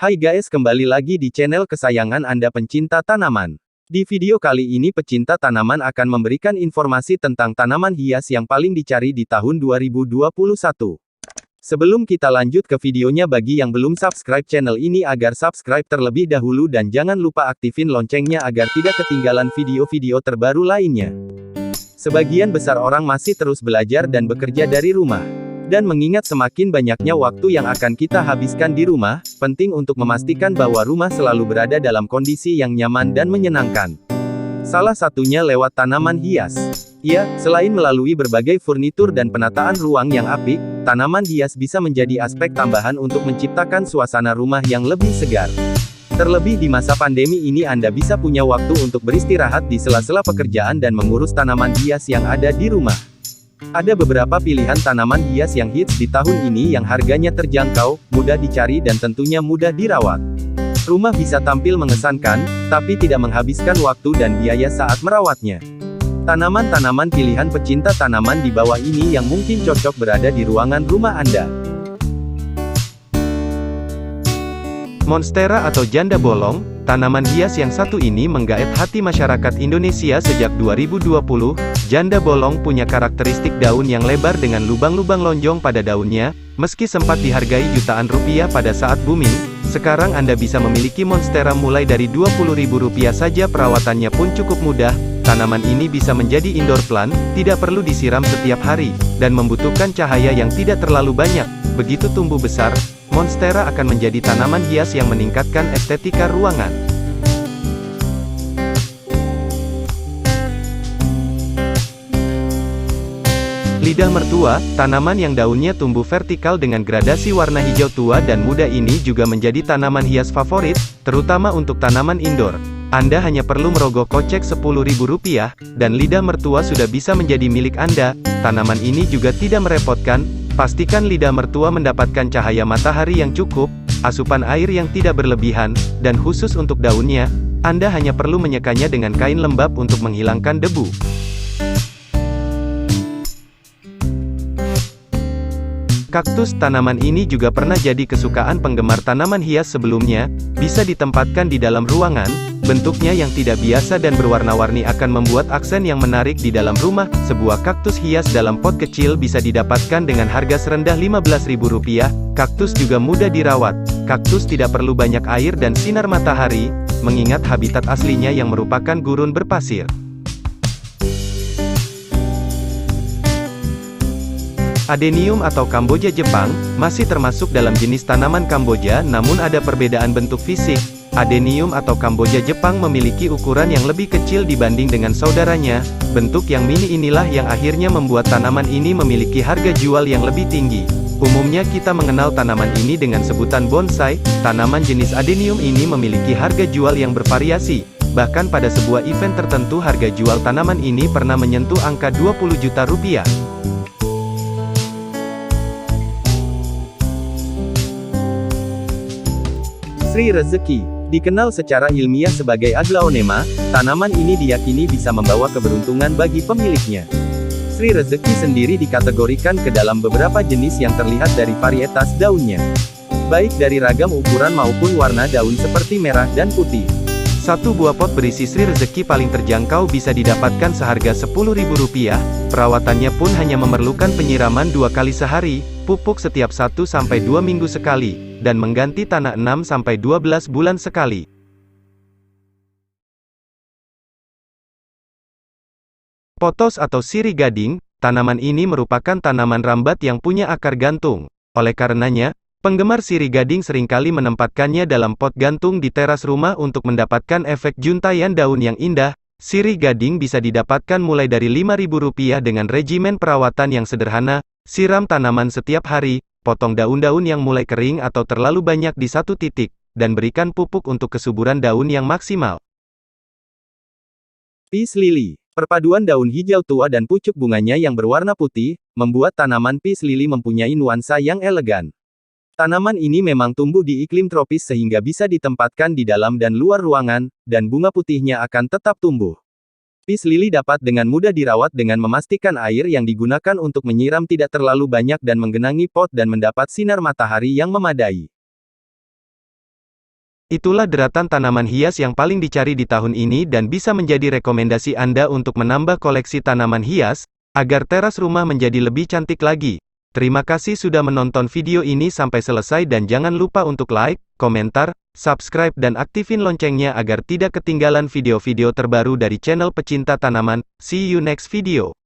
Hai guys, kembali lagi di channel kesayangan Anda pencinta tanaman. Di video kali ini pecinta tanaman akan memberikan informasi tentang tanaman hias yang paling dicari di tahun 2021. Sebelum kita lanjut ke videonya, bagi yang belum subscribe channel ini agar subscribe terlebih dahulu dan jangan lupa aktifin loncengnya agar tidak ketinggalan video-video terbaru lainnya. Sebagian besar orang masih terus belajar dan bekerja dari rumah. Dan mengingat semakin banyaknya waktu yang akan kita habiskan di rumah, penting untuk memastikan bahwa rumah selalu berada dalam kondisi yang nyaman dan menyenangkan. Salah satunya lewat tanaman hias. Ya, selain melalui berbagai furnitur dan penataan ruang yang apik, tanaman hias bisa menjadi aspek tambahan untuk menciptakan suasana rumah yang lebih segar. Terlebih di masa pandemi ini, Anda bisa punya waktu untuk beristirahat di sela-sela pekerjaan dan mengurus tanaman hias yang ada di rumah. Ada beberapa pilihan tanaman hias yang hits di tahun ini yang harganya terjangkau, mudah dicari dan tentunya mudah dirawat. Rumah bisa tampil mengesankan, tapi tidak menghabiskan waktu dan biaya saat merawatnya. Tanaman-tanaman pilihan pecinta tanaman di bawah ini yang mungkin cocok berada di ruangan rumah Anda. Monstera atau janda bolong, tanaman hias yang satu ini menggait hati masyarakat Indonesia sejak 2020. Janda bolong punya karakteristik daun yang lebar dengan lubang-lubang lonjong pada daunnya. Meski sempat dihargai jutaan rupiah pada saat booming, sekarang Anda bisa memiliki monstera mulai dari Rp20.000 saja. Perawatannya pun cukup mudah. Tanaman ini bisa menjadi indoor plant, tidak perlu disiram setiap hari, dan membutuhkan cahaya yang tidak terlalu banyak. Begitu tumbuh besar, monstera akan menjadi tanaman hias yang meningkatkan estetika ruangan. Lidah mertua, tanaman yang daunnya tumbuh vertikal dengan gradasi warna hijau tua dan muda ini juga menjadi tanaman hias favorit, terutama untuk tanaman indoor. Anda hanya perlu merogoh kocek Rp10.000, dan lidah mertua sudah bisa menjadi milik Anda. Tanaman ini juga tidak merepotkan. Pastikan lidah mertua mendapatkan cahaya matahari yang cukup, asupan air yang tidak berlebihan, dan khusus untuk daunnya, Anda hanya perlu menyekanya dengan kain lembab untuk menghilangkan debu. Kaktus, tanaman ini juga pernah jadi kesukaan penggemar tanaman hias sebelumnya, bisa ditempatkan di dalam ruangan. Bentuknya yang tidak biasa dan berwarna-warni akan membuat aksen yang menarik di dalam rumah. Sebuah kaktus hias dalam pot kecil bisa didapatkan dengan harga serendah Rp15.000. Kaktus juga mudah dirawat. Kaktus tidak perlu banyak air dan sinar matahari, mengingat habitat aslinya yang merupakan gurun berpasir. Adenium atau Kamboja Jepang, masih termasuk dalam jenis tanaman Kamboja, namun ada perbedaan bentuk fisik. Adenium atau Kamboja Jepang memiliki ukuran yang lebih kecil dibanding dengan saudaranya. Bentuk yang mini inilah yang akhirnya membuat tanaman ini memiliki harga jual yang lebih tinggi. Umumnya kita mengenal tanaman ini dengan sebutan bonsai. Tanaman jenis adenium ini memiliki harga jual yang bervariasi. Bahkan pada sebuah event tertentu harga jual tanaman ini pernah menyentuh angka Rp20 juta. Sri Rezeki, dikenal secara ilmiah sebagai Aglaonema, tanaman ini diyakini bisa membawa keberuntungan bagi pemiliknya. Sri Rezeki sendiri dikategorikan ke dalam beberapa jenis yang terlihat dari varietas daunnya, baik dari ragam ukuran maupun warna daun seperti merah dan putih. Satu buah pot berisi Sri Rezeki paling terjangkau bisa didapatkan seharga Rp10.000. Perawatannya pun hanya memerlukan penyiraman 2 kali sehari, pupuk setiap 1-2 minggu sekali, dan mengganti tanah 6-12 bulan sekali. Potos atau sirih gading, tanaman ini merupakan tanaman rambat yang punya akar gantung. Oleh karenanya, penggemar sirih gading seringkali menempatkannya dalam pot gantung di teras rumah untuk mendapatkan efek juntaian daun yang indah. Sirih gading bisa didapatkan mulai dari Rp5.000 dengan regimen perawatan yang sederhana. Siram tanaman setiap hari, potong daun-daun yang mulai kering atau terlalu banyak di satu titik, dan berikan pupuk untuk kesuburan daun yang maksimal. Peace Lily, perpaduan daun hijau tua dan pucuk bunganya yang berwarna putih, membuat tanaman Peace Lily mempunyai nuansa yang elegan. Tanaman ini memang tumbuh di iklim tropis sehingga bisa ditempatkan di dalam dan luar ruangan, dan bunga putihnya akan tetap tumbuh. Peace Lily dapat dengan mudah dirawat dengan memastikan air yang digunakan untuk menyiram tidak terlalu banyak dan menggenangi pot dan mendapat sinar matahari yang memadai. Itulah deretan tanaman hias yang paling dicari di tahun ini dan bisa menjadi rekomendasi Anda untuk menambah koleksi tanaman hias, agar teras rumah menjadi lebih cantik lagi. Terima kasih sudah menonton video ini sampai selesai dan jangan lupa untuk like, komentar, subscribe dan aktifin loncengnya agar tidak ketinggalan video-video terbaru dari channel pecinta tanaman. See you next video.